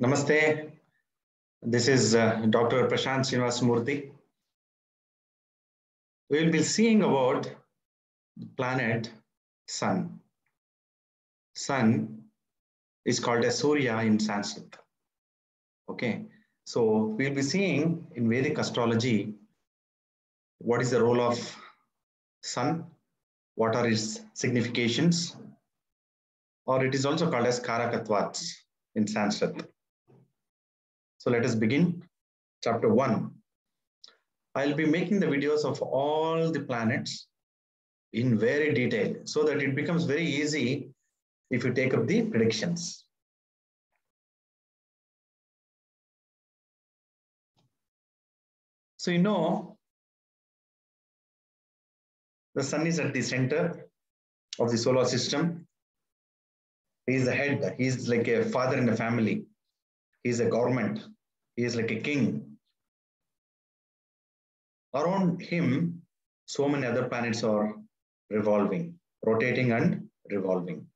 Namaste. This is Dr. Prashant Srinivasmurthy. We will be seeing about the planet Sun. Sun is called as Surya in Sanskrit. Okay, so we'll be seeing in Vedic astrology what is the role of Sun, what are its significations, or it is also called as Karakatvats in Sanskrit. So let us begin. Chapter 1. I'll be making the videos of all the planets in very detail so that it becomes very easy if you take up the predictions. So you know, the Sun is at the center of the solar system. He is the head. He is like a father in the family. He is a government. He is like a king. Around him, so many other planets are revolving, rotating and revolving.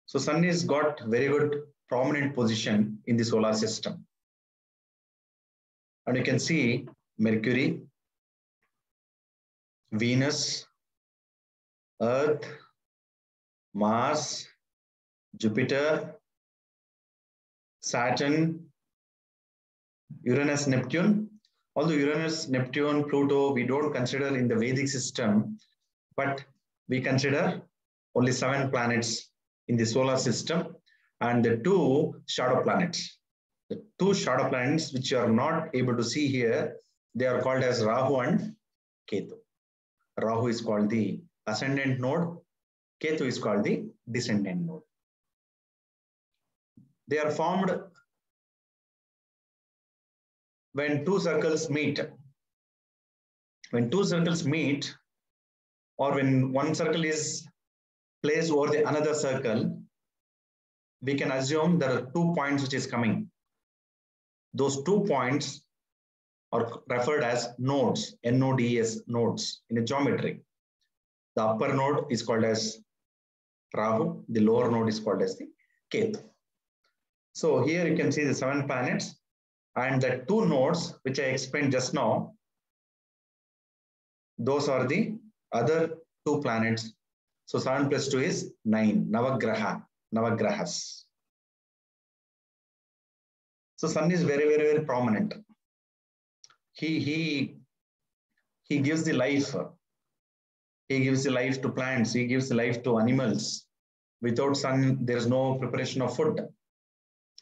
So Sun has got very good prominent position in the solar system. And you can see Mercury, Venus, Earth, Mars, Jupiter, Saturn, Uranus, Neptune. Although Uranus, Neptune, Pluto, we don't consider in the Vedic system, but we consider only 7 planets in the solar system and the 2 shadow planets. The 2 shadow planets which you are not able to see here, they are called as Rahu and Ketu. Rahu is called the ascendant node. Ketu is called the descendant node. They are formed when 2 circles meet. When 2 circles meet, or when one circle is placed over the another circle, we can assume there are 2 points which is coming. Those 2 points are referred as nodes, N-O-D-E-S, nodes in a geometry. The upper node is called as Rahu, the lower node is called as the Ketu. So here you can see the 7 planets and the 2 nodes which I explained just now, those are the other 2 planets. So 7 plus 2 is 9, Navagrahas. So Sun is very prominent. He gives the life. He gives the life to plants. He gives the life to animals. Without Sun, there is no preparation of food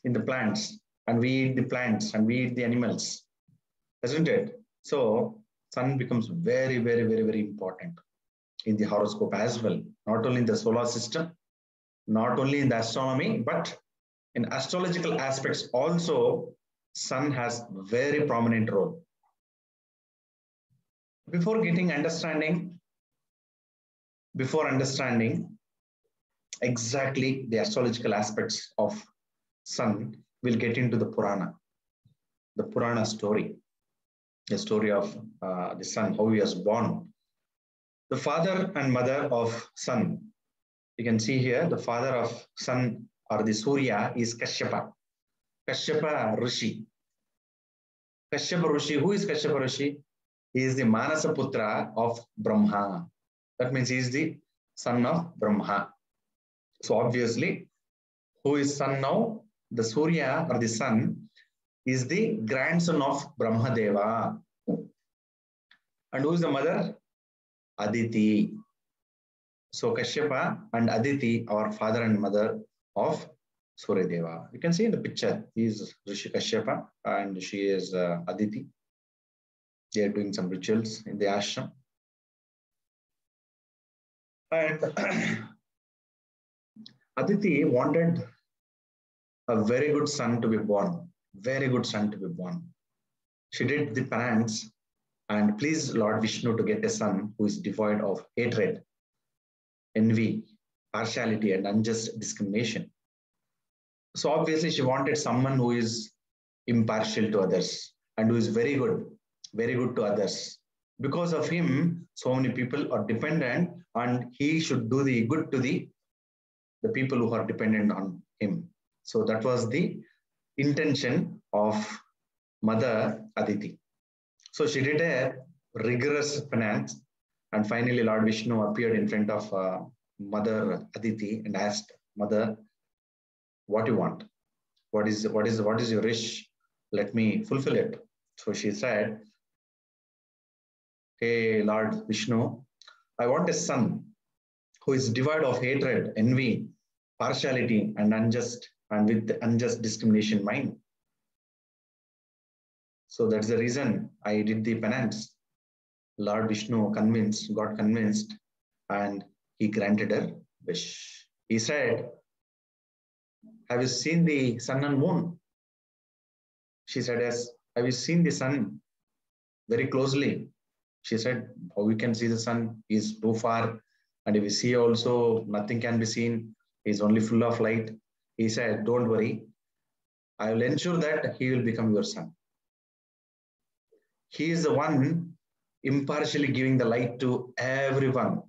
in the plants. And we eat the plants and we eat the animals. Isn't it? So Sun becomes very important in the horoscope as well. Not only in the solar system, not only in the astronomy, but in astrological aspects also, Sun has very prominent role. Before understanding exactly the astrological aspects of Sun, we'll get into the Purana story, the story of the Sun, how he was born. The father and mother of Sun, you can see here, the father of Sun or the Surya is Kashyapa Rishi. Kashyapa Rishi, who is Kashyapa Rishi? He is the Manasa Putra of Brahma. That means he is the son of Brahma. So obviously, who is son now? The Surya or the sun is the grandson of Brahmadeva. And who is the mother? Aditi. So Kashyapa and Aditi are father and mother of Suryadeva. You can see in the picture, he is Rishi Kashyapa and she is Aditi. They are doing some rituals in the ashram. And Aditi wanted a very good son to be born. Very good son to be born. She did the penance and pleased Lord Vishnu to get a son who is devoid of hatred, envy, partiality, and unjust discrimination. So obviously she wanted someone who is impartial to others and who is very good to others. Because of him, so many people are dependent and he should do the good to the people who are dependent on him. So that was the intention of Mother Aditi. So she did a rigorous penance, and finally Lord Vishnu appeared in front of Mother Aditi and asked, Mother, what you want? What is your wish? Let me fulfill it. So she said, hey Lord Vishnu, I want a son who is devoid of hatred, envy, partiality, and with unjust discrimination mind. So that's the reason I did the penance. Lord Vishnu got convinced, and he granted her wish. He said, have you seen the sun and moon? She said, yes. Have you seen the sun very closely? She said, how we can see the sun is too far. And if we see also, nothing can be seen. He's only full of light. He said, don't worry. I will ensure that he will become your son. He is the one impartially giving the light to everyone.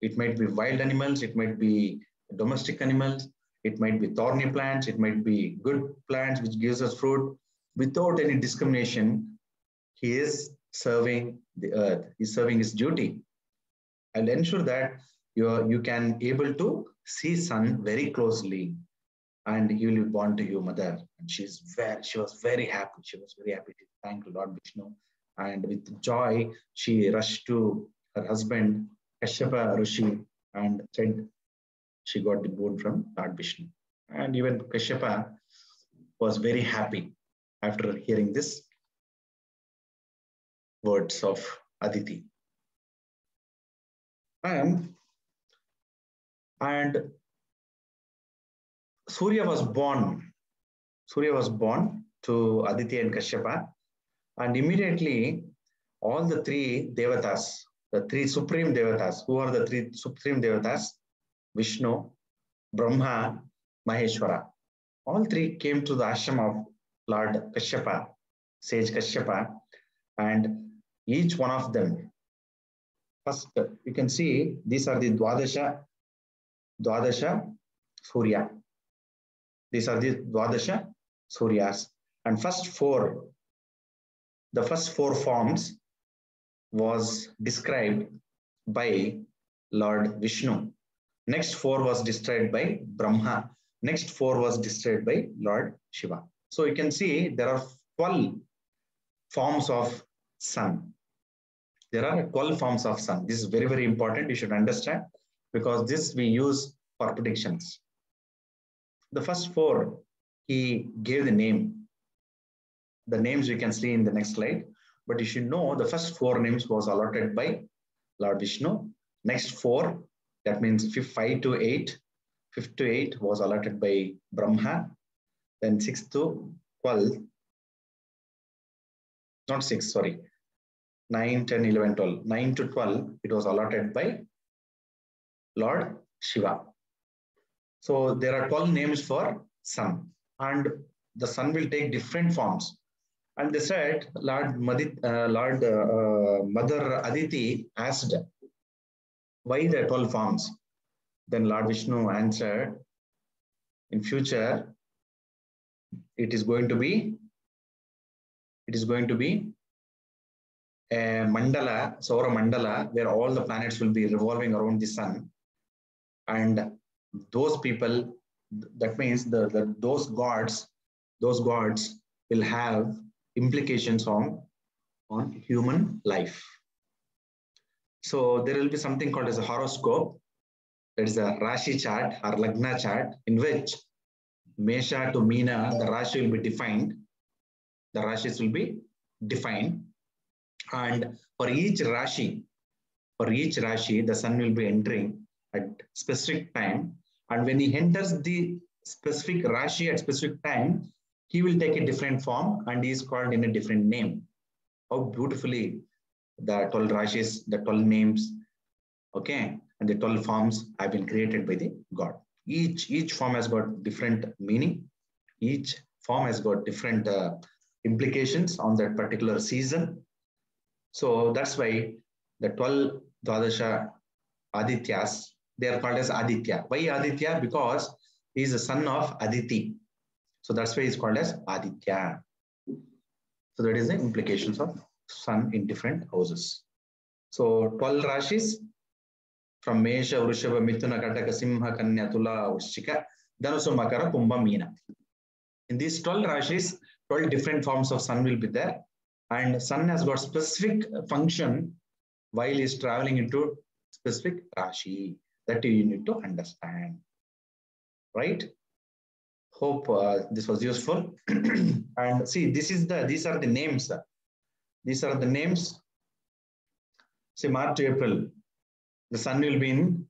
It might be wild animals, it might be domestic animals, it might be thorny plants, it might be good plants which gives us fruit. Without any discrimination, he is serving the earth. He's serving his duty. I'll ensure that you can able to see sun very closely, and he will be born to you, mother. And she was very happy. She was very happy to thank Lord Vishnu. And with joy, she rushed to her husband, Kashyapa Rishi, and said she got the boon from Lord Vishnu. And even Kashyapa was very happy after hearing this words of Aditi. And Surya was born. Surya was born to Aditi and Kashyapa, and immediately all the three devatas, the three supreme devatas, who are the three supreme devatas? Vishnu, Brahma, Maheshwara. All three came to the ashram of Lord Kashyapa, sage Kashyapa, and each one of them. First, you can see these are the Dwadasha Surya. These are the Dwadasha Suryas. And the first four forms was described by Lord Vishnu. Next four was described by Brahma. Next four was described by Lord Shiva. So you can see there are 12 forms of sun. There are 12 forms of sun. This is very, very important. You should understand, because this we use for predictions. The first four, he gave the name. The names you can see in the next slide. But you should know the first four names was allotted by Lord Vishnu. Next four, that means 5 to 8. 5 to 8 was allotted by Brahma. Then 6 to 12. Not 6, sorry. 9, 10, 11, 12. 9 to 12, it was allotted by Lord Shiva. So there are 12 names for sun. And the sun will take different forms. And they said, Mother Aditi asked, why the 12 forms? Then Lord Vishnu answered, in future, it is going to be a mandala, Saura mandala, where all the planets will be revolving around the sun. And those people, that means those gods will have implications on human life. So there will be something called as a horoscope. That is a Rashi chart or Lagna chart, in which Mesha to Meena, the Rashi will be defined. The Rashis will be defined. And for each Rashi, the sun will be entering at specific time. And when he enters the specific Rashi at specific time, he will take a different form and he is called in a different name. How beautifully the 12 Rashis, the 12 names, okay, and the 12 forms have been created by the God. Each form has got different meaning. Each form has got different implications on that particular season. So that's why the 12 Dwadasha Adityas, they are called as Aditya. Why Aditya? Because He is the son of Aditi. So that's why he's called as Aditya. So that is the implications of sun in different houses. So 12 Rashis from Mesha, Vrishaba, Mithuna, Kataka, Simha, Kanya, Tula, Vrishika, Dhanusu, Makara, Kumbha, Meena. In these 12 Rashis, 12 different forms of sun will be there. And sun has got specific function while he's traveling into specific Rashi that you need to understand. Right? Hope this was useful. And see, these are the names. These are the names. See, March to April, the sun will be in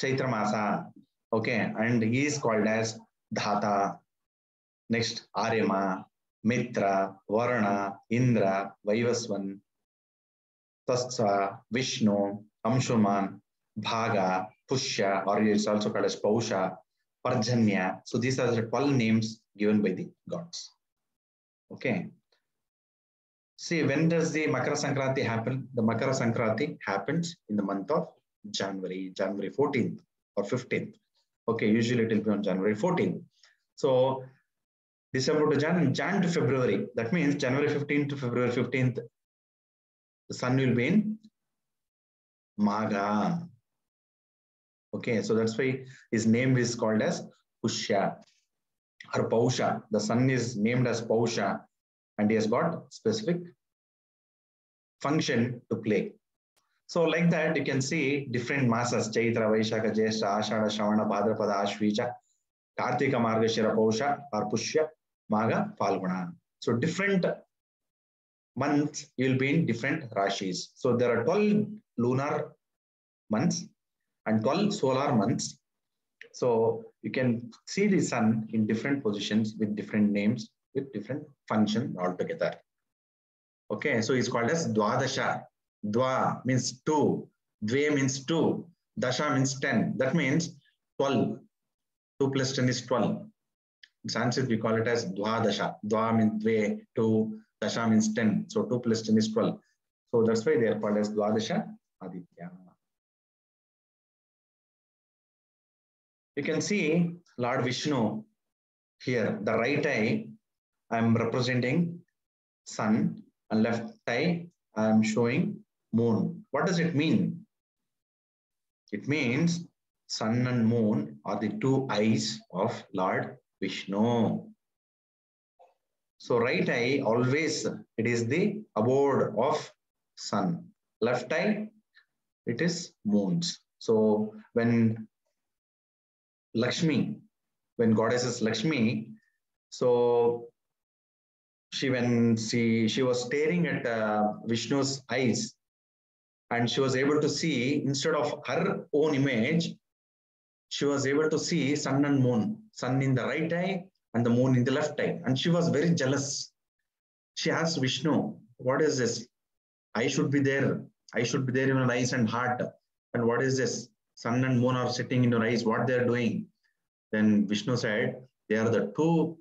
Chaitra Masa. Okay, and he is called as Dhata. Next, Aryama, Mitra, Varna, Indra, Vaivasvan, Tasya, Vishnu, Amshuman, Bhaga, Pushya, or it's also called as Pausha, Parjanya. So these are the 12 names given by the gods. Okay. See, when does the Makara Sankranti happen? The Makara Sankranti happens in the month of January 14th or 15th. Okay, usually it will be on January 14th. So December to Jan to February. That means January 15th to February 15th, the sun will be in Magha. Okay, so that's why his name is called as Pushya or Pausha. The sun is named as Pausha and he has got specific function to play. So like that, you can see different masas: Chaitra, Vaishaka, Jyeshtha, Ashada, Shravana, Bhadrapada, Ashvija, Kartika, Margashira, Pausha or Pushya, Magha, Falguna. So different months you will be in different Rashis. So there are 12 lunar months and 12 solar months. So you can see the sun in different positions with different names, with different function altogether. Okay, so it's called as Dwadasha. Dwa means 2, Dve means 2, Dasha means 10. That means 12. 2 plus 10 is 12. In Sanskrit, we call it as Dwadasha. Dwa means Dve, 2, Dasha means 10. So 2 plus 10 is 12. So that's why they are called as Dwadasha Aditya. You can see Lord Vishnu here. The right eye, I am representing sun, and left eye, I am showing moon. What does it mean? It means sun and moon are the two eyes of Lord Vishnu. So right eye, always it is the abode of sun. Left eye, it is moons. So when Lakshmi, when goddess Lakshmi, so she was staring at Vishnu's eyes, and she was able to see, instead of her own image, she was able to see sun and moon, sun in the right eye and the moon in the left eye. And she was very jealous. She asked Vishnu, what is this? I should be there. I should be there in your eyes and heart. And what is this? Sun and moon are sitting in your eyes. What they are doing? Then Vishnu said, they are the two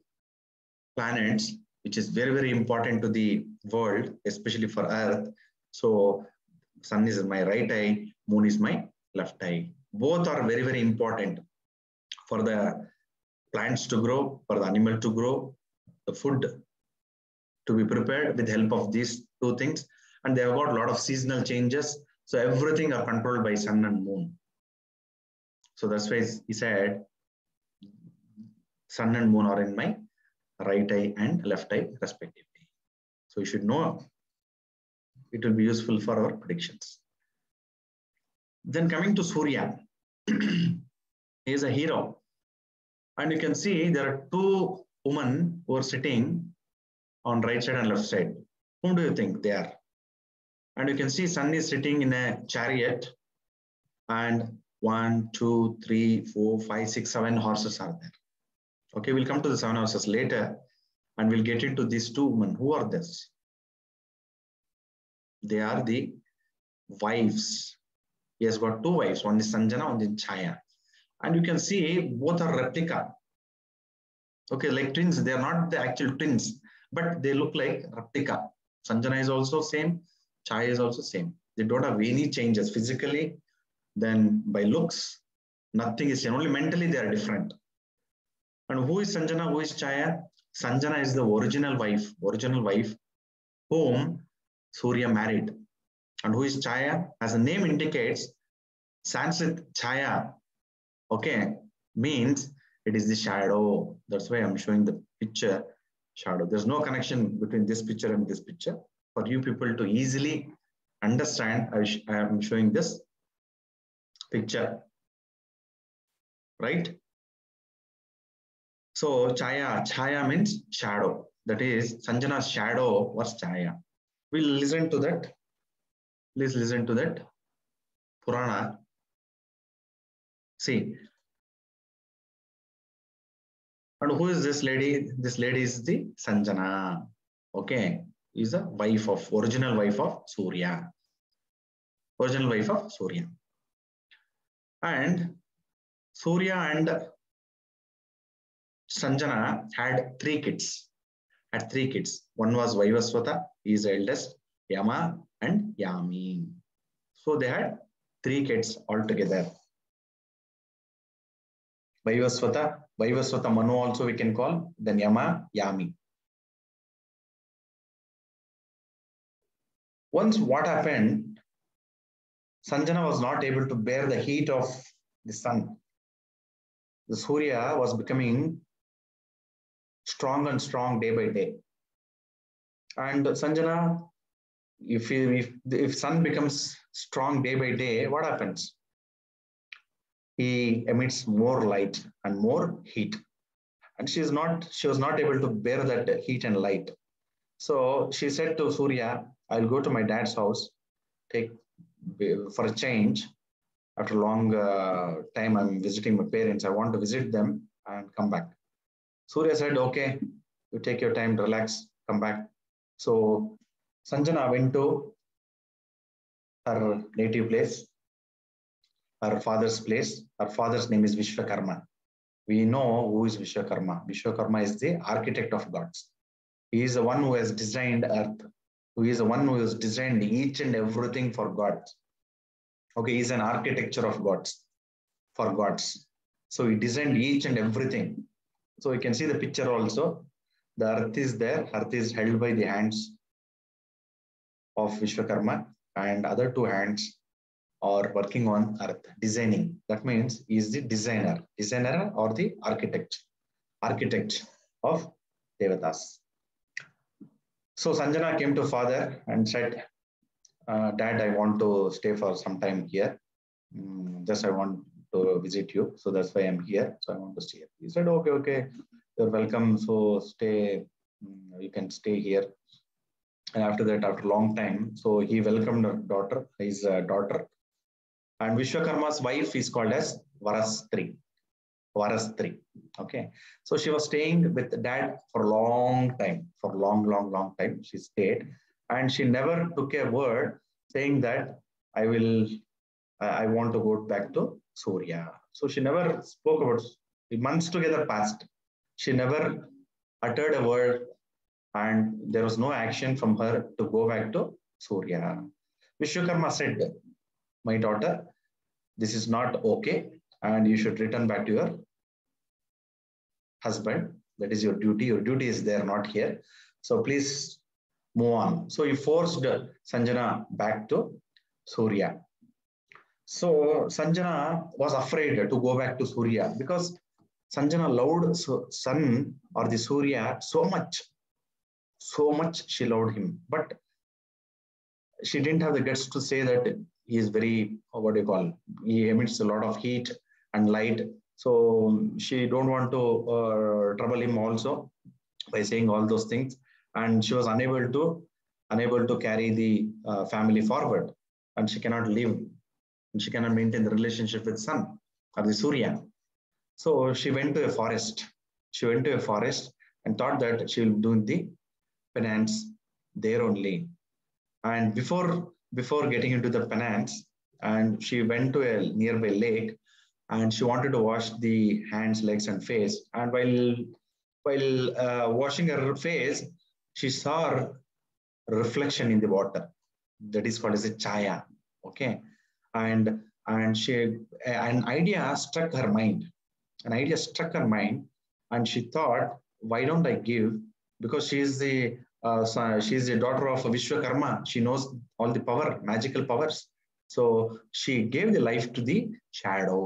planets which is very, very important to the world, especially for Earth. So sun is my right eye, moon is my left eye. Both are very, very important for the plants to grow, for the animal to grow, the food to be prepared with the help of these two things. And they have got a lot of seasonal changes. So everything are controlled by sun and moon. So that's why he said, sun and moon are in my right eye and left eye respectively. So you should know, it will be useful for our predictions. Then coming to Surya, he is a hero. And you can see there are two women who are sitting on right side and left side. Whom do you think they are? And you can see sun is sitting in a chariot, and 1, 2, 3, 4, 5, 6, 7 horses are there. Okay, we'll come to the 7 horses later and we'll get into these two women. Who are this? They are the wives. He has got two wives. One is Sanjana, one is Chaya. And you can see both are replica. Okay, like twins. They are not the actual twins, but they look like replica. Sanjana is also same. Chaya is also same. They don't have any changes physically. Then by looks, Nothing is, only mentally they are different. And who is Sanjana? Who is Chaya? Sanjana is the original wife whom Surya married. And who is Chaya? As the name indicates, Sanskrit Chaya, okay, means it is the shadow. That's why I'm showing the picture shadow. There's no connection between this picture and this picture. For you people to easily understand, I am showing this picture, right? So Chaya means shadow. That is Sanjana's shadow was Chaya. We'll listen to that. Please listen to that Purana. See, and who is this lady? This lady is the Sanjana. Okay, is the original wife of Surya. Original wife of Surya. And Surya and Sanjana had three kids. One was Vaivaswata, he is the eldest, Yama and Yami. So they had three kids altogether. Vaivaswata Manu also we can call, then Yama, Yami. Once what happened, Sanjana was not able to bear the heat of the sun. The Surya was becoming strong and strong day by day. And Sanjana, if sun becomes strong day by day, what happens? He emits more light and more heat. And she was not able to bear that heat and light. So she said to Surya, I'll go to my dad's house, take for a change. After a long time, I'm visiting my parents. I want to visit them and come back. Surya said, okay, you take your time, relax, come back. So Sanjana went to her native place, her father's place. Her father's name is Vishwakarma. We know who is Vishwakarma. Vishwakarma is the architect of gods. He is the one who has designed earth, who is the one who has designed each and everything for gods. Okay, he's an architecture of gods, for gods. So he designed each and everything. So you can see the picture also. The earth is there. Earth is held by the hands of Vishwakarma, and other two hands are working on earth, designing. That means he is the designer or the architect of Devatas. So Sanjana came to father and said, Dad, I want to stay for some time here. Just I want to visit you. So that's why I'm here. So I want to stay here. He said, okay, you're welcome. So stay, you can stay here. And after that, after a long time, so he welcomed his daughter. And Vishwakarma's wife is called as Varastri. Okay. So she was staying with dad for a long time, for long time. She stayed. And she never took a word saying that I want to go back to Surya. So she never spoke about the months together passed. She never uttered a word, and there was no action from her to go back to Surya. Vishwakarma said, my daughter, this is not okay, and you should return back to your husband. That is your duty. Your duty is there, not here. So please move on. So he forced Sanjana back to Surya. So Sanjana was afraid to go back to Surya because Sanjana loved sun or the Surya so much she loved him. But she didn't have the guts to say that he is very, he emits a lot of heat and light. So she don't want to trouble him also by saying all those things. And she was unable to carry the family forward. And she cannot live. And she cannot maintain the relationship with sun or the Surya. So she went to a forest. And thought that she will do the penance there only. And before getting into the penance, and she went to a nearby lake, and she wanted to wash the hands, legs, and face. And while washing her face, she saw a reflection in the water. That is called as a chaya. Okay, and and an idea struck her mind. An idea struck her mind, and she thought, "Why don't I give?" Because she is the daughter of Vishwakarma. She knows all the power, magical powers. So she gave the life to the shadow,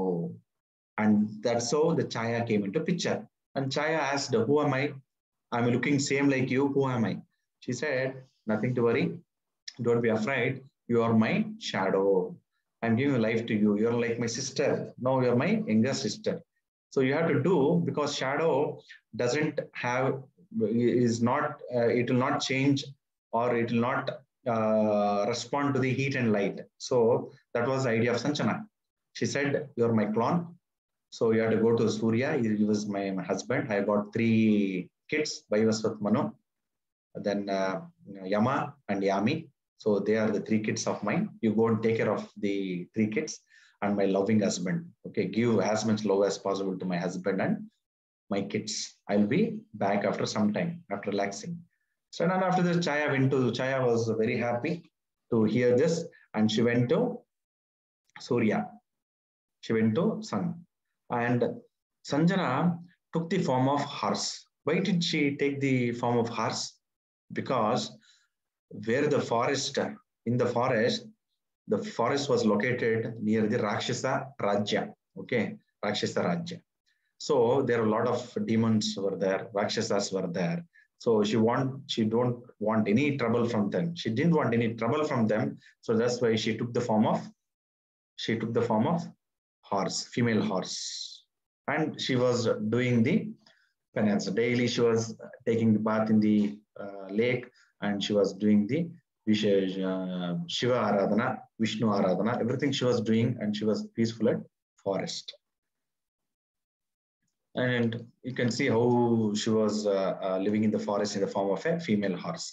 and that's how the Chaya came into picture. And Chaya asked, "Who am I? I'm looking same like you. Who am I?" She said, "Nothing to worry. Don't be afraid. You are my shadow. I'm giving life to you. You're like my sister. No, you're my younger sister. So you have to do, because shadow doesn't have, is not, it will not change, or it will not respond to the heat and light. So that was the idea of Sanchana. She said, "You're my clone. So you have to go to Surya. He was my husband. I got 3 kids, Vaivasvat Manu, then Yama and Yami. So they are the 3 kids of mine. You go and take care of the 3 kids and my loving husband. Okay, give as much love as possible to my husband and my kids. I'll be back after some time, after relaxing." So then after this, Chaya was very happy to hear this, and she went to Surya. She went to sun. And Sanjana took the form of horse. Why did she take the form of horse? Because where the forest, in the forest was located near the Rakshasa Rajya. Okay, Rakshasa Rajya. So there are a lot of demons were there, Rakshasas were there. So she don't want any trouble from them. She didn't want any trouble from them. So that's why she took the form of horse, female horse. And she was doing the penance. Daily she was taking the bath in the lake, and she was doing the Shiva Aradhana, Vishnu Aradhana, everything she was doing, and she was peaceful at forest. And you can see how she was living in the forest in the form of a female horse.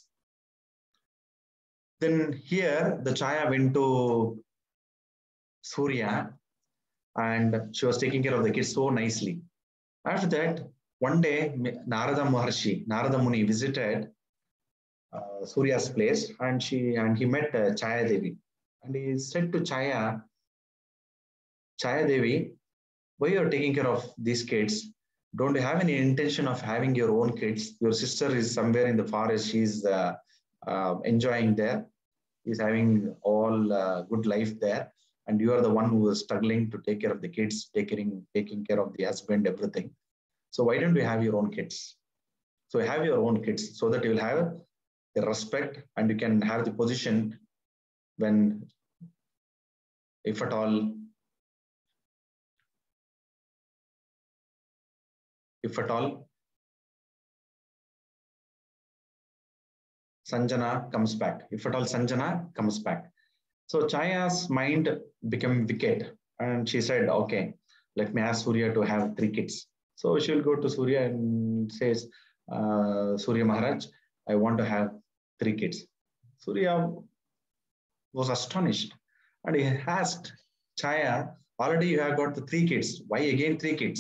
Then here the Chaya went to Surya, and she was taking care of the kids so nicely. After that, one day Narada Muni visited Surya's place, and he met Chaya Devi, and he said to Chaya Devi, "Why you are taking care of these kids? Don't you have any intention of having your own kids? Your sister is somewhere in the forest. She's enjoying there. She's having all good life there. And you are the one who is struggling to take care of the kids, taking care of the husband, everything. So why don't you have your own kids? So have your own kids so that you will have the respect, and you can have the position when, if at all Sanjana comes back. If at all Sanjana comes back. So Chaya's mind became wicked, and she said, "Okay, let me ask Surya to have 3 kids." So she will go to Surya and says, "Surya Maharaj, I want to have 3 kids." Surya was astonished, and he asked Chaya, "Already you have got the 3 kids. Why again 3 kids?"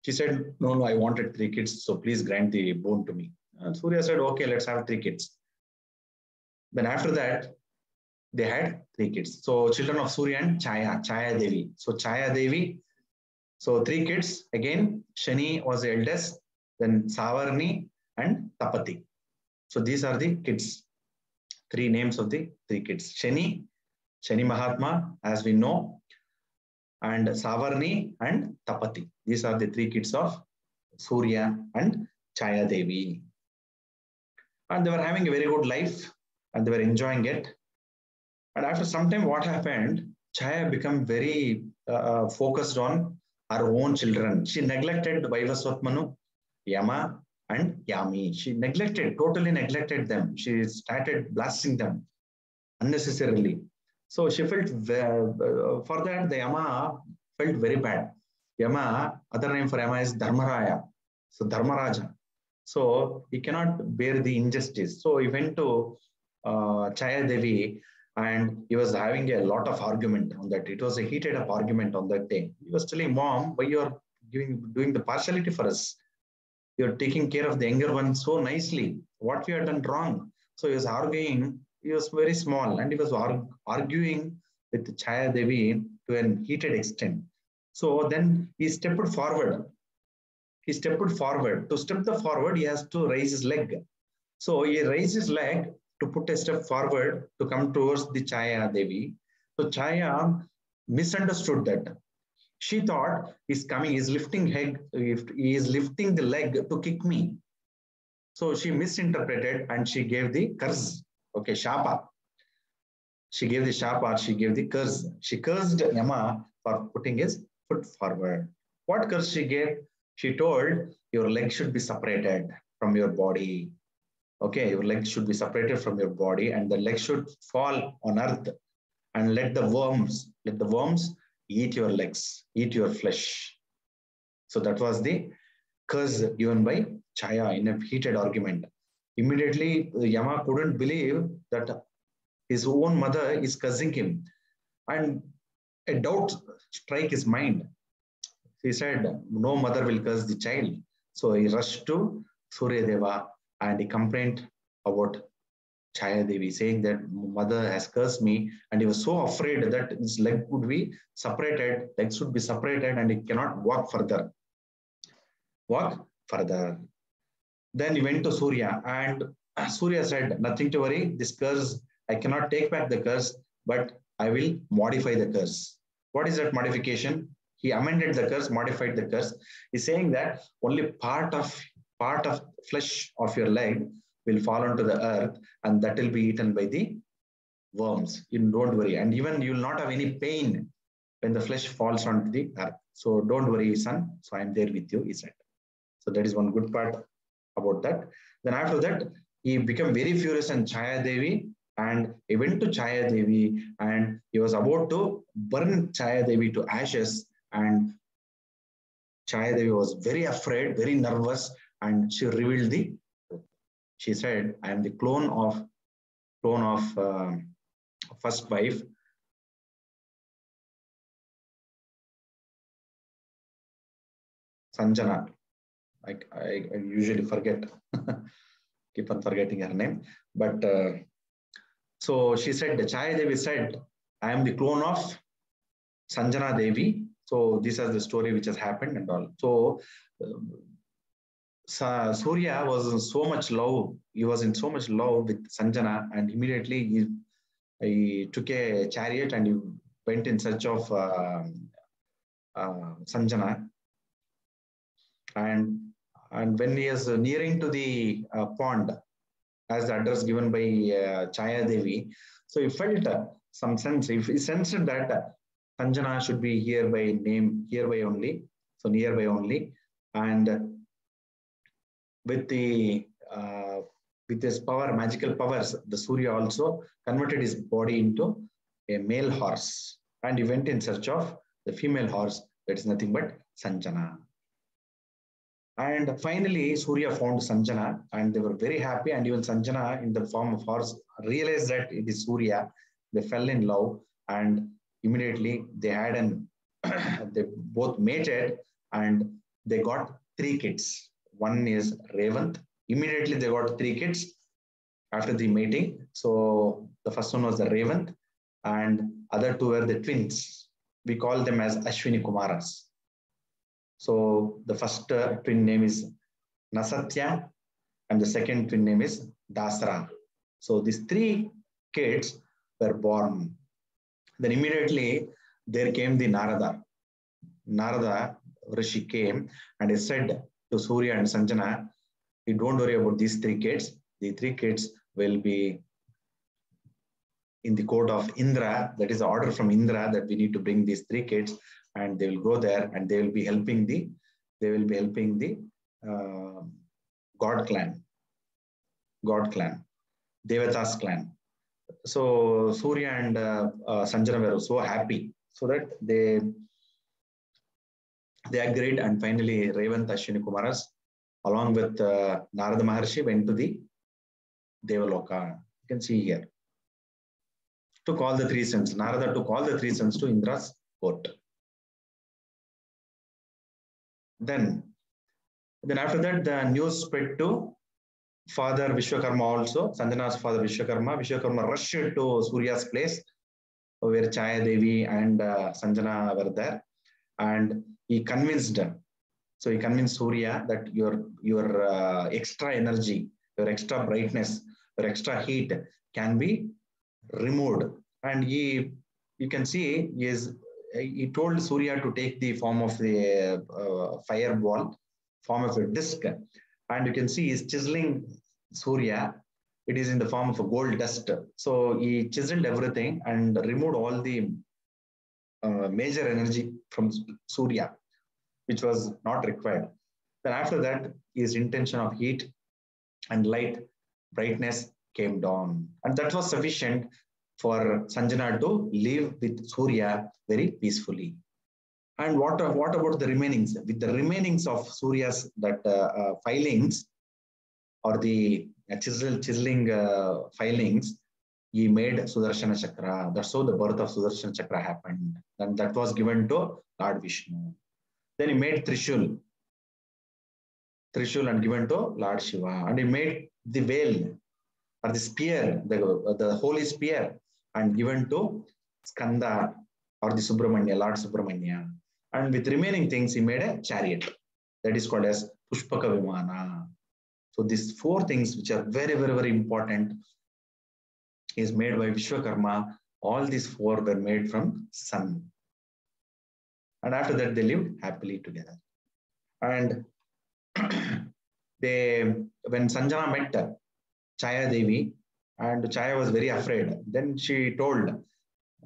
She said, "No, no, I wanted 3 kids, so please grant the boon to me." And Surya said, "Okay, let's have 3 kids." Then after that, they had 3 kids. So children of Surya and Chaya Devi. So Chaya Devi, so 3 kids. Again, Shani was the eldest, then Savarni and Tapati. So these are the kids. 3 names of the 3 kids. Shani Mahatma, as we know, and Savarni and Tapati. These are the 3 kids of Surya and Chaya Devi. And they were having a very good life, and they were enjoying it. And after some time, what happened? Chaya became very focused on her own children. She neglected Vaivasvatmanu, Yama, and Yami. She totally neglected them. She started blasting them unnecessarily. So she felt, for that, the Yama felt very bad. Yama, other name for Yama is Dharmaraya. So Dharmaraja. So he cannot bear the injustice. So he went to Chaya Devi, and he was having a lot of argument on that. It was a heated up argument on that day. He was telling, "Mom, why you are doing the partiality for us? You're taking care of the younger one so nicely. What we have done wrong?" So he was arguing. He was very small, and he was arguing with Chaya Devi to an heated extent. So then he stepped forward. He stepped forward. To step the forward, he has to raise his leg. So he raised his leg to put a step forward to come towards the Chaya Devi. So Chaya misunderstood that. She thought he's coming, he's lifting head, he is lifting the leg to kick me. So she misinterpreted and she gave the curse. Okay, Shapa. She gave the Shapa, she gave the curse. She cursed Yama for putting his foot forward. What curse she gave? She told your leg should be separated from your body. Okay, your leg should be separated from your body and the leg should fall on earth and let the worms eat your legs, eat your flesh. So that was the curse given by Chaya in a heated argument. Immediately, Yama couldn't believe that his own mother is cursing him. And a doubt struck his mind. He said, no mother will curse the child. So he rushed to Surya Deva and he complained about Chaya Devi, saying that mother has cursed me, and he was so afraid that his leg would be separated, legs should be separated, and he cannot walk further. Then he went to Surya, and Surya said, nothing to worry, this curse, I cannot take back the curse, but I will modify the curse. What is that modification? He amended the curse, modified the curse. He's saying that only part of flesh of your leg will fall onto the earth and that will be eaten by the worms. You don't worry. And even you will not have any pain when the flesh falls onto the earth. So don't worry, son. So I'm there with you, he said. So that is one good part about that. Then after that, he became very furious on Chaya Devi and he went to Chaya Devi and he was about to burn Chaya Devi to ashes. And Chaya Devi was very afraid, very nervous, and she revealed the truth. She said, I am the clone of first wife, Sanjana. I usually forget, keep on forgetting her name. But so she said, Chaya Devi said, I am the clone of Sanjana Devi. So this is the story which has happened and all. So Surya was in so much love. He was in so much love with Sanjana, and immediately he took a chariot and he went in search of Sanjana. And when he is nearing to the pond, as the address given by Chaya Devi, so he felt some sense. He sensed that Sanjana should be here by name, hereby only, so nearby only, and with his power, magical powers, the Surya also converted his body into a male horse, and he went in search of the female horse. That is nothing but Sanjana. And finally, Surya found Sanjana, and they were very happy. And even Sanjana, in the form of horse, realized that it is Surya. They fell in love, and immediately they had they both mated, and they got 3 kids. One is Revant. Immediately they got 3 kids after the mating. So the first one was the Revant, and other 2 were the twins. We call them as Ashwini Kumaras. So the first twin name is Nasatya, and the second twin name is Dasra. So these 3 kids were born. Then immediately there came the Narada. Narada Rishi came and he said to Surya and Sanjana, you don't worry about these 3 kids. The 3 kids will be in the court of Indra. That is the order from Indra that we need to bring these 3 kids, and they will go there and they will be helping the God clan, Devatas clan. So Surya and Sanjana were so happy, so that they agreed, and finally Revant Ashwini Kumaras along with Narada Maharshi went to the Devaloka. You can see here. Took all the 3 sons. Narada took all the 3 sons to Indra's court. Then after that, the news spread to father Vishwakarma also, Sanjana's father Vishwakarma. Vishwakarma rushed to Surya's place where Chaya Devi and Sanjana were there. And he convinced, so he convinced Surya that your extra energy, your extra brightness, your extra heat can be removed. And you can see he told Surya to take the form of the fireball, form of a disc, and you can see he's chiseling Surya. It is in the form of a gold dust. So he chiseled everything and removed all the major energy from Surya, which was not required. Then after that, his intention of heat and light, brightness came down. And that was sufficient for Sanjana to live with Surya very peacefully. And what about the remainings? With the remainings of Surya's filings or the chiseling filings, he made Sudarshana Chakra. That's how the birth of Sudarshana Chakra happened. And that was given to Lord Vishnu. Then he made Trishul and given to Lord Shiva. And he made the veil or the spear, the holy spear, and given to Skanda or the Subramanya, Lord Subramanya. And with remaining things, he made a chariot that is called as Pushpaka Vimana. So these four things, which are very, very, very important, is made by Vishwakarma. All these four were made from sun. And after that, they lived happily together. And when Sanjana met Chaya Devi, and Chaya was very afraid, then she told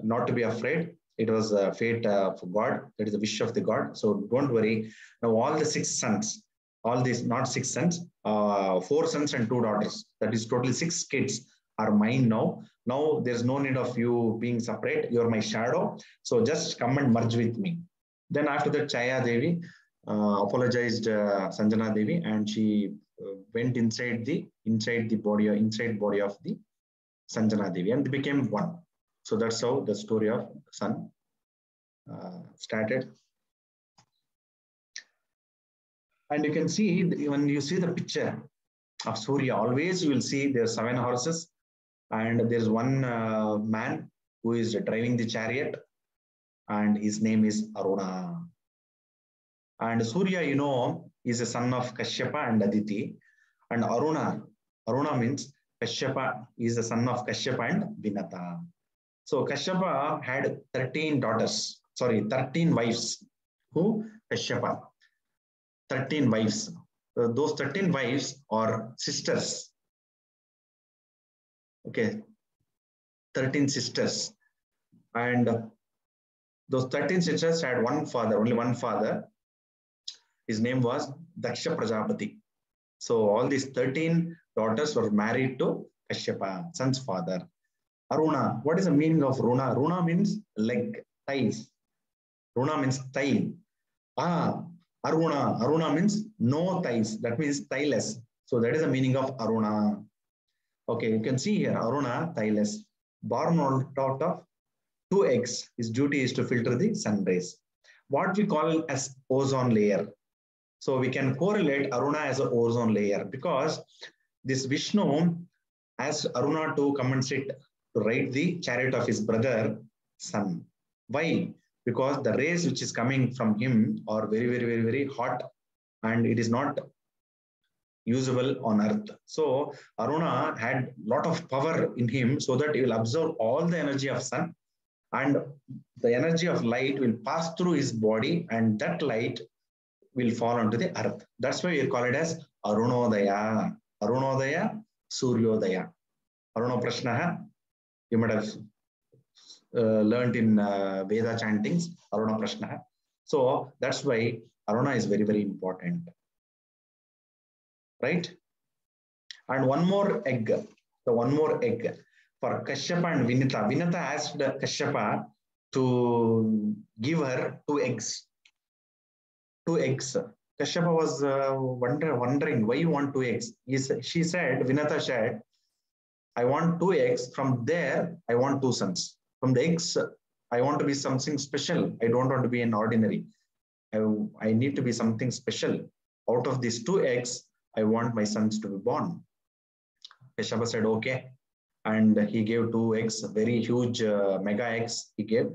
not to be afraid. It was a fate of God. That is the wish of the God. So don't worry. Now all the 6 sons, all these, not 6 sons, 4 sons and 2 daughters. That is totally 6 kids are mine now. Now there's no need of you being separate. You're my shadow. So just come and merge with me. Then after that, Chaya Devi apologized Sanjana Devi, and she went inside the body of the Sanjana Devi, and they became one. So that's how the story of sun started. And you can see, when you see the picture of Surya, always you will see there are 7 horses, and there's one man who is driving the chariot, and his name is Aruna. And Surya, is a son of Kashyapa and Aditi. And Aruna means Kashyapa is the son of Kashyapa and Vinata. So Kashyapa had 13 wives. Who? Kashyapa. 13 wives. Those 13 wives are sisters. Okay. 13 sisters. And those 13 sisters had only one father. His name was Daksha Prajapati. So all these 13 daughters were married to Kashyapa, son's father. Aruna, what is the meaning of Runa? Runa means leg, thighs. Runa means thigh. Aruna means no thighs. That means thighless. So that is the meaning of Aruna. Okay, you can see here, Aruna, thighless. Born out of 2 eggs. His duty is to filter the sun rays. What we call as ozone layer. So we can correlate Aruna as an ozone layer, because this Vishnu asked Aruna to come and sit to ride the chariot of his brother sun. Why? Because the rays which is coming from him are very, very, very, very hot, and it is not usable on earth. So Aruna had a lot of power in him, so that he will absorb all the energy of sun, and the energy of light will pass through his body, and that light will fall onto the earth. That's why we call it as Arunodaya. Arunodaya, Suryodaya. Aruna Prashnaha, you might have learned in Veda chantings, Aruna Prashnaha. So that's why Aruna is very, very important. Right? And one more egg. For Kashyapa and Vinata. Vinata asked Kashyapa to give her 2 eggs. 2 eggs. Kashyapa was wondering why you want 2 eggs. Vinata said, I want 2 eggs. From there, I want 2 sons. From the eggs, I want to be something special. I don't want to be an ordinary. I need to be something special. Out of these 2 eggs, I want my sons to be born. Kashyapa said, okay. and he gave 2 eggs, very huge mega eggs he gave.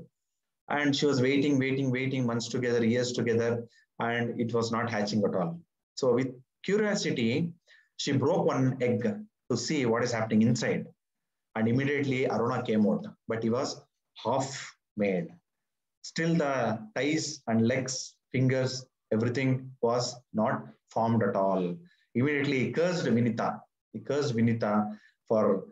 And she was waiting months together, years together, and it was not hatching at all. So with curiosity, she broke one egg to see what is happening inside. And immediately Aruna came out, but he was half made. Still the thighs and legs, fingers, everything was not formed at all. Immediately he cursed Vinita. He cursed Vinita for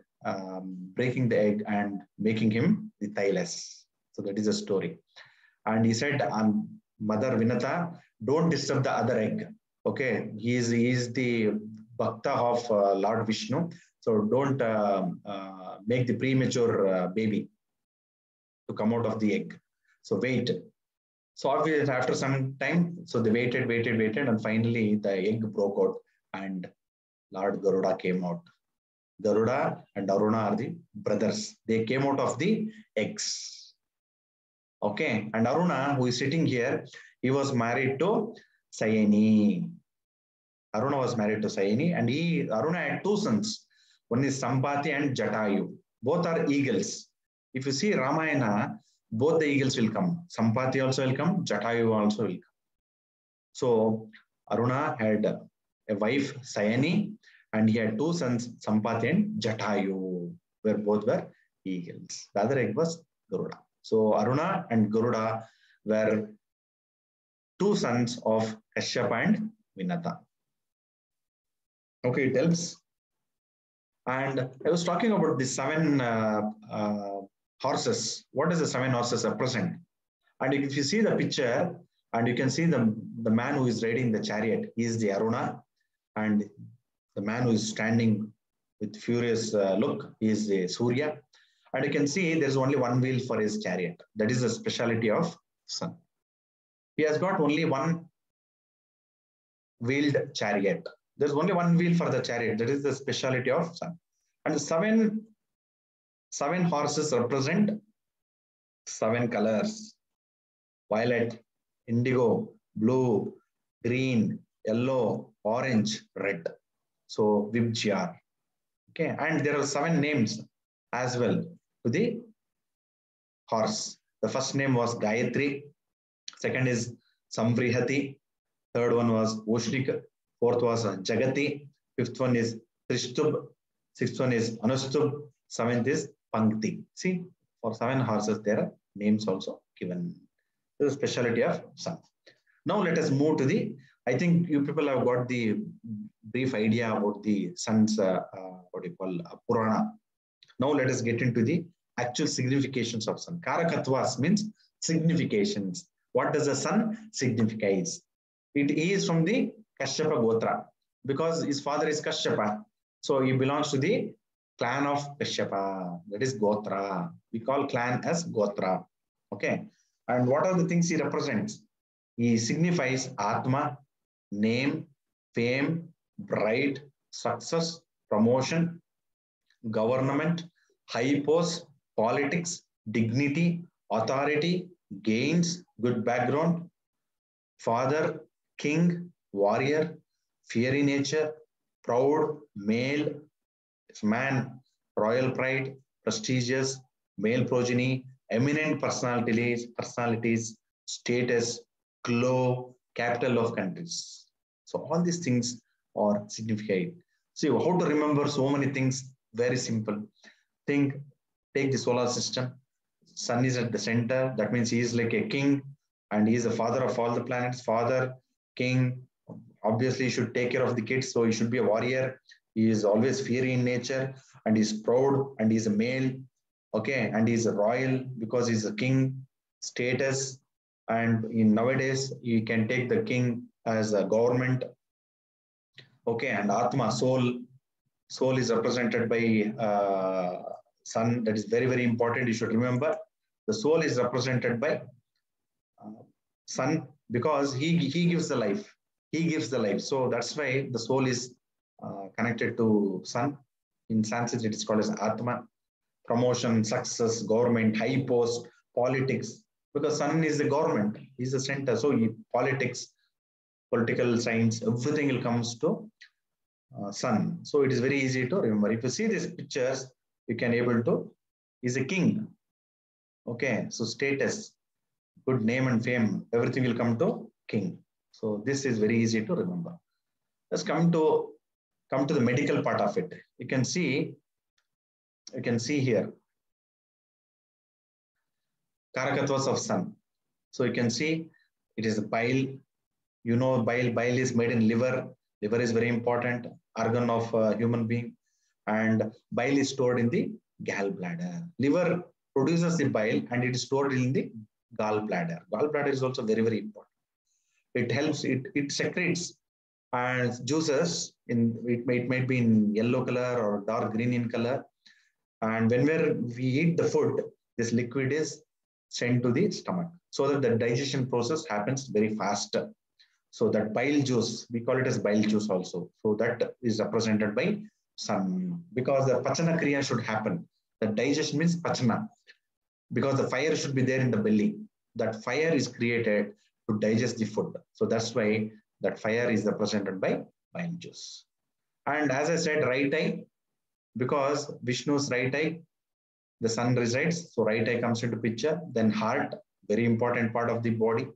breaking the egg and making him the thighless. So that is a story. And he said, Mother Vinata, don't disturb the other egg. Okay, he is the Bhakta of Lord Vishnu. So don't make the premature baby to come out of the egg. So wait. So obviously after some time, so they waited, and finally the egg broke out and Lord Garuda came out. Garuda and Aruna are the brothers. They came out of the eggs. Okay, and Aruna, who is sitting here, he was married to Sayani. Aruna was married to Sayani, and Aruna had 2 sons. One is Sampati and Jatayu. Both are eagles. If you see Ramayana, both the eagles will come. Sampati also will come, Jatayu also will come. So Aruna had a wife, Sayani, and he had 2 sons, Sampati and Jatayu, where both were eagles. The other egg was Garuda. So Aruna and Garuda were 2 sons of Kashyapa and Vinata. Okay, it helps. And I was talking about the 7 horses. What does the 7 horses represent? And if you see the picture, and you can see the man who is riding the chariot, he is the Aruna, and the man who is standing with furious look, he is the Surya. And you can see there's only one wheel for his chariot. That is the speciality of sun. He has got only one wheeled chariot. There's only one wheel for the chariot. That is the speciality of sun. And the seven horses represent 7 colors: violet, indigo, blue, green, yellow, orange, red. So Vibjyar. Okay, and there are 7 names as well to the horse. The first name was Gayatri, second is Samvrihati, third one was Oshrik, fourth was Jagati, fifth one is Trishtub, sixth one is Anustub, seventh is Pankti. See, for 7 horses there are names also given. This is the speciality of sun. Now let us move to the, I think you people have got the brief idea about the sun's, what you call Purana. Now let us get into the actual significations of sun. Karakatvas means significations. What does the sun signifies? It is from the Kashyapa Gotra because his father is Kashyapa. So he belongs to the clan of Kashyapa. That is Gotra. We call clan as Gotra. Okay. And what are the things he represents? He signifies Atma, name, fame, bride, success, promotion, government, high post, politics, dignity, authority, gains, good background, father, king, warrior, fiery nature, proud, male, man, royal pride, prestigious, male progeny, eminent personalities, status, glow, capital of countries. So all these things are significant. See how to remember so many things. Very simple. Take the solar system. Sun is at the center. That means he is like a king and he is the father of all the planets. Father, king, obviously he should take care of the kids. So he should be a warrior. He is always fiery in nature and he is proud and he is a male. Okay. And he is a royal because he is a king. Status. And in nowadays, you can take the king as a government. Okay. And Atma, soul. Soul is represented by sun. That is very, very important. You should remember. The soul is represented by sun because he gives the life. He gives the life. So that's why the soul is connected to sun. In Sanskrit, it is called as Atma. Promotion, success, government, high post, politics. Because sun is the government. He's the center. So politics, political science, everything will comes to sun. So it is very easy to remember. If you see these pictures, you can able to, is a king. Okay, so status, good name and fame, everything will come to king. So this is very easy to remember. Let's come to the medical part of it. You can see here Karakatvas of sun. So you can see it is bile. You know, bile is made in liver. Liver is very important organ of human being, and bile is stored in the gallbladder. Liver produces the bile and it is stored in the gallbladder. Gallbladder is also very, very important. It helps, it secretes and juices in, it might be in yellow color or dark green in color. And whenever we eat the food, this liquid is sent to the stomach so that the digestion process happens very fast. So that bile juice, we call it as bile juice also. So that is represented by sun, because the pachana kriya should happen. The digestion means pachana, because the fire should be there in the belly. That fire is created to digest the food. So that's why that fire is represented by bile juice. And as I said, right eye, because Vishnu's right eye, the sun resides. So right eye comes into picture. Then heart, very important part of the body.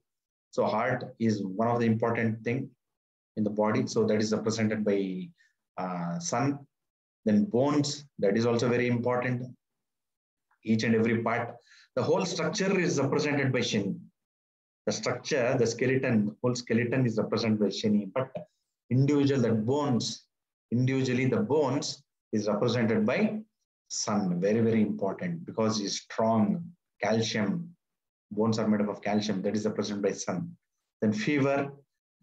So heart is one of the important thing in the body. So that is represented by sun. Then bones, that is also very important. Each and every part. The whole structure is represented by Shani. The structure, the skeleton, the whole skeleton is represented by Shani. But individually the bones is represented by sun. Very, very important, because it's strong. Calcium. Bones are made up of calcium. That is represented by sun. Then fever,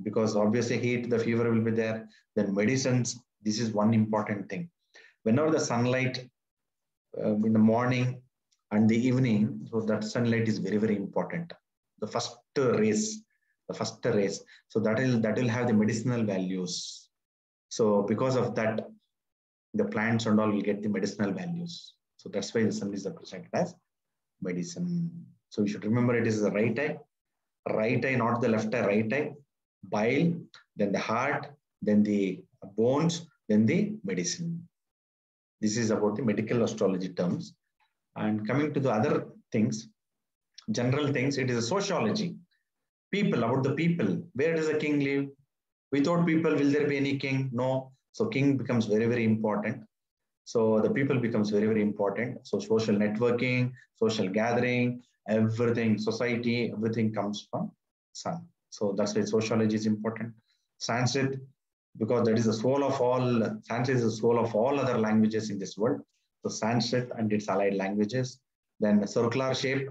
because obviously heat, the fever will be there. Then medicines. This is one important thing. Whenever the sunlight in the morning and the evening, so that sunlight is very, very important. The first rays. So that will have the medicinal values. So because of that, the plants and all will get the medicinal values. So that's why the sun is represented as medicine. So you should remember it is the right eye, not the left eye, right eye, bile, then the heart, then the bones, then the medicine. This is about the medical astrology terms. And coming to the other things, general things, it is a sociology. People, about the people. Where does a king live? Without people, will there be any king? No. So king becomes very, very important. So the people becomes very, very important. So social networking, social gathering, everything, society, everything comes from sun. So that's why sociology is important. Sanskrit, because that is the soul of all, Sanskrit is the soul of all other languages in this world. So Sanskrit and its allied languages. Then the circular shape,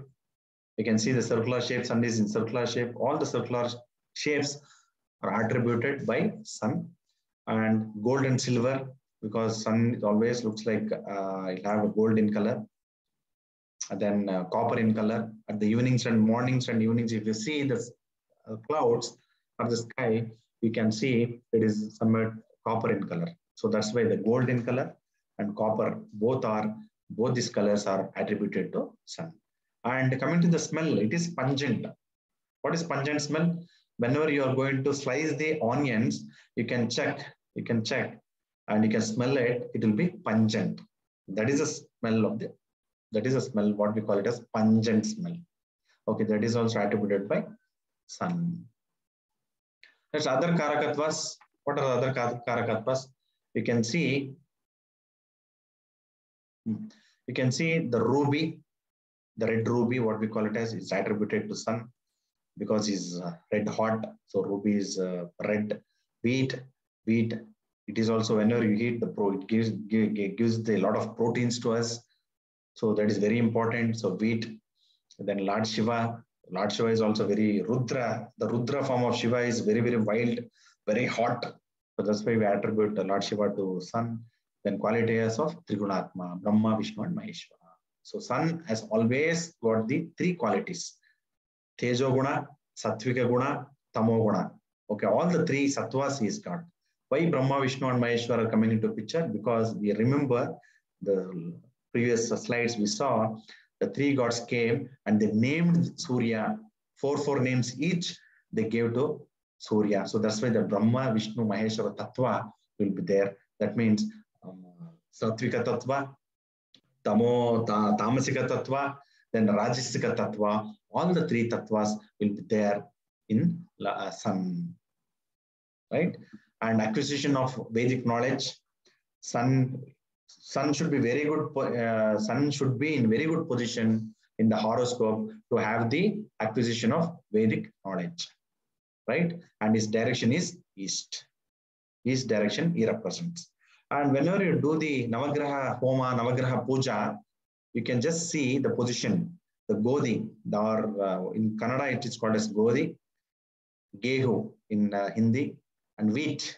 you can see the circular shape, sun is in circular shape. All the circular shapes are attributed by sun. And gold and silver, because sun always looks like it have a gold in color. And then copper in color. At the evenings and mornings and evenings, if you see the clouds or the sky, you can see it is somewhat copper in color. So that's why the gold in color and copper, both these colors are attributed to sun. And coming to the smell, it is pungent. What is pungent smell? Whenever you are going to slice the onions, you can check, and you can smell it, it will be pungent. That is a smell what we call it as pungent smell. Okay, that is also attributed by sun. There's other karakatvas. What are the other karakatvas? You can see the ruby, the red ruby, what we call it as, is attributed to sun, because it's red hot. So ruby is red. Wheat, it is also, whenever you eat it gives a lot of proteins to us. So that is very important. So wheat. Then Lord Shiva is also very Rudra. The Rudra form of Shiva is very, very wild, very hot. So that's why we attribute Lord Shiva to sun. Then qualities of Trigunatma, Brahma, Vishnu and Maheshwara. So sun has always got the three qualities. Tejo Guna, Sattvika Guna, Tamo Guna. Okay, all the three sattvas he is got. Why Brahma, Vishnu and Maheshwara are coming into picture? Because we remember the previous slides we saw, the three gods came and they named Surya, four names each they gave to Surya. So that's why the Brahma, Vishnu, Maheshwara Tattva will be there. That means Sattvika Tattva, Tamasika Tattva, then Rajasika Tattva. All the three tattvas will be there in Sun, right? And acquisition of Vedic knowledge. Sun should be very good. Sun should be in very good position in the horoscope to have the acquisition of Vedic knowledge, right? And his direction is east. East direction he represents. And whenever you do the Navagraha Homa, Navagraha Puja, you can just see the position, the Godi, or in Kannada it is called as Godi, Gehu in Hindi, and wheat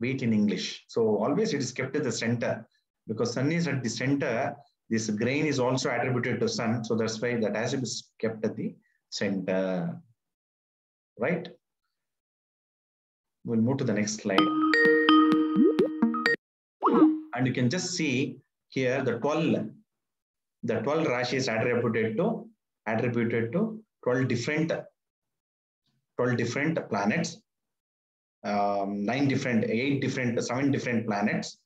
in English. So always it is kept at the center because sun is at the center. This grain is also attributed to sun. So that's why that has to be kept at the center, right? We'll move to the next slide. And you can just see here the 12 Rashis attributed to 12 different planets, 7 different planets.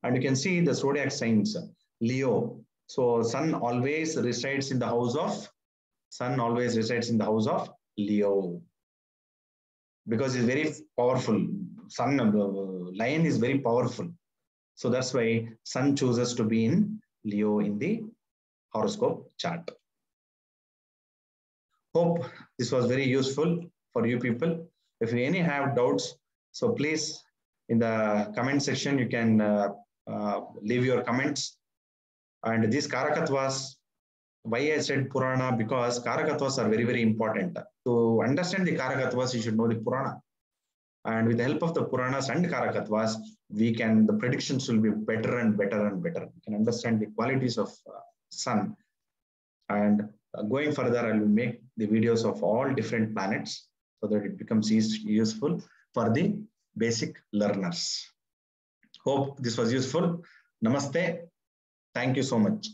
And you can see the zodiac signs, Leo. So sun always resides in the house of Leo because it's very powerful. Sun, lion is very powerful. So that's why sun chooses to be in Leo in the horoscope chart. Hope this was very useful for you people. If you any have doubts, so please in the comment section you can leave your comments. And these Karakatvas, why I said Purana, because Karakatvas are very, very important. To understand the Karakatvas, you should know the Purana. And with the help of the Puranas and Karakatvas, the predictions will be better and better and better. You can understand the qualities of sun. And going further, I will make the videos of all different planets so that it becomes useful for the basic learners. Hope this was useful. Namaste. Thank you so much.